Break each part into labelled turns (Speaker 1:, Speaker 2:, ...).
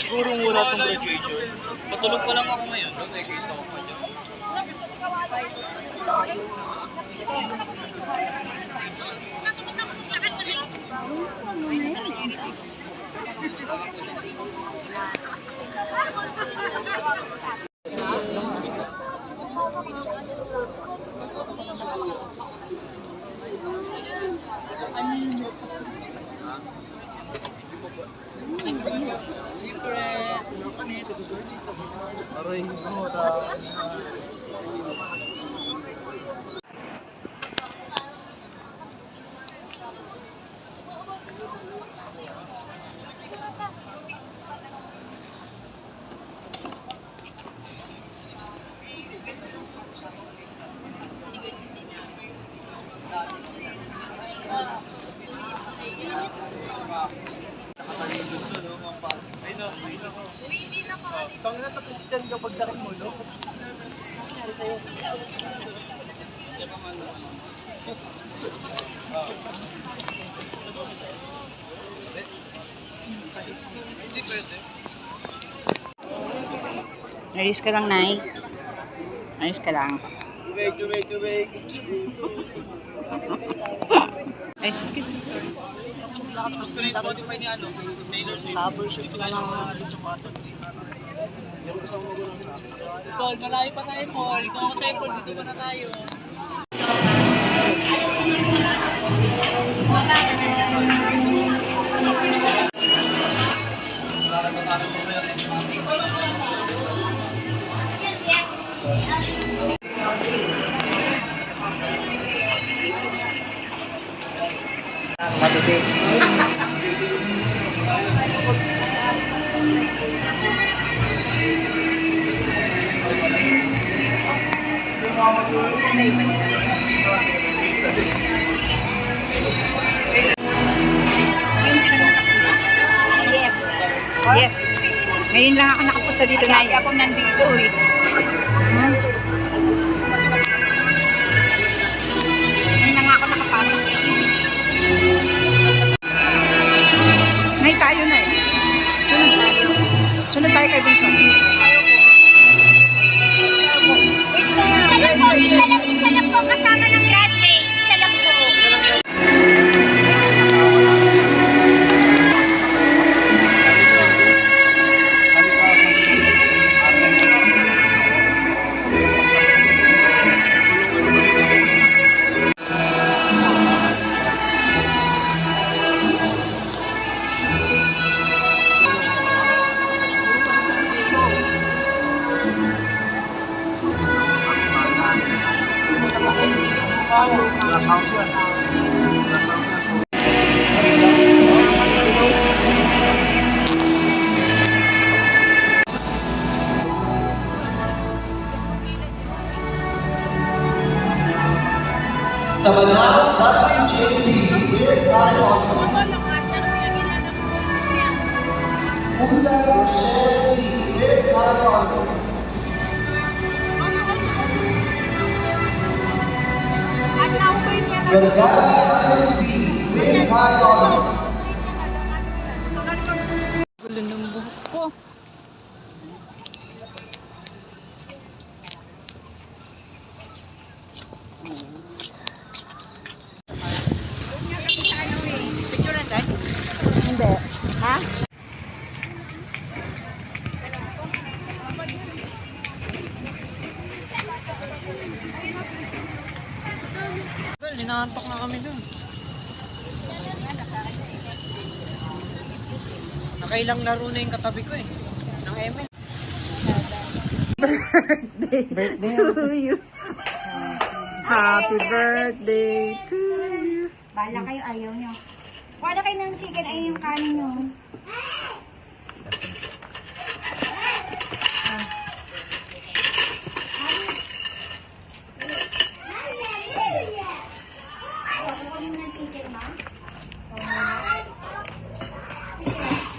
Speaker 1: Siguro muna itong graduation. Matulog pa lang ako ngayon. Doon nakikita ko pa dyan. Pangina sa Christian kapag sakit mo, no? Nangyari sa'yo. Hindi pwede.
Speaker 2: Ayos ka lang, Nay. Ayos ka lang.
Speaker 1: Tubig.
Speaker 2: Ayos ka lang.
Speaker 1: Tapos ko na yung Spotify ni ano, Taylor Swift.
Speaker 2: Habulshot ka lang.
Speaker 3: Paul, malayo pa tayo, Paul. Kung ako sa'yo, Paul, dito pa na tayo.
Speaker 2: Yes. Yes. Ngayon lang ako nakapunta dito, Nay. Ako nandito, eh. Ngayon lang ako nakapasok. Nay, tayo na eh. Sunod tayo. Sunod tayo kay Bunson.
Speaker 4: Isa lang po kasama ng graduate. Isa lang po.
Speaker 5: Tabanang Dustin J.D. with high honors. Musa Rochelle Lee with high honors. Vergara Science B with high honors.
Speaker 2: Gulo ng buhok ko. Picture tayo? Hindi. Ha?
Speaker 1: Ninaantok na kami dun. Nakailang laro na yung katabi ko eh. Ng ML.
Speaker 2: Birthday to you. Happy birthday to you.
Speaker 4: Bala kayo, ayaw nyo. Wala kayo ng chicken, ayaw yung kanin nyo.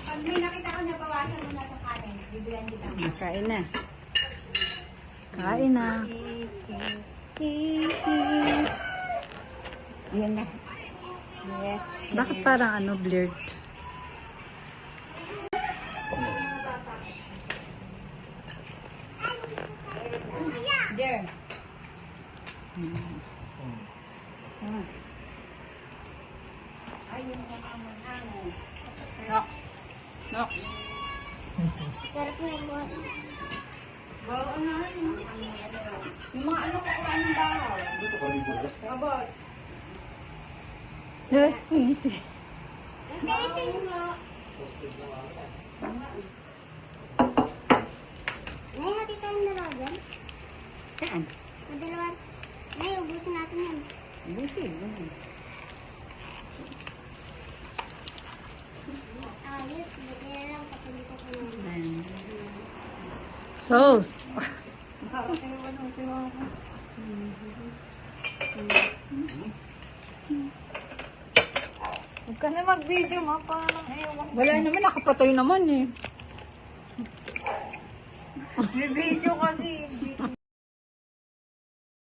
Speaker 4: Pag may nakita ko na bawasan mo na sa kanin, bibigyan kita.
Speaker 2: Kain na. Kain na.
Speaker 4: Ayan na. Yes.
Speaker 2: Bakit parang blurred? Nox. Nox.
Speaker 4: Sarap na mo.
Speaker 2: Yung mga ano ko ano daw. Hindi.
Speaker 4: Dito mo. Nay, hati tayong dalawa dyan.
Speaker 2: Saan?
Speaker 4: Madalawa. Nay, ubusin natin yan.
Speaker 2: Busin.
Speaker 4: Ayos, buti na lang kapag dito ko na.
Speaker 2: Sauce.
Speaker 6: Huwag ka na mag-video, ma. Parang ewan.
Speaker 2: Wala naman, nakapatay naman eh.
Speaker 6: May video kasi, hindi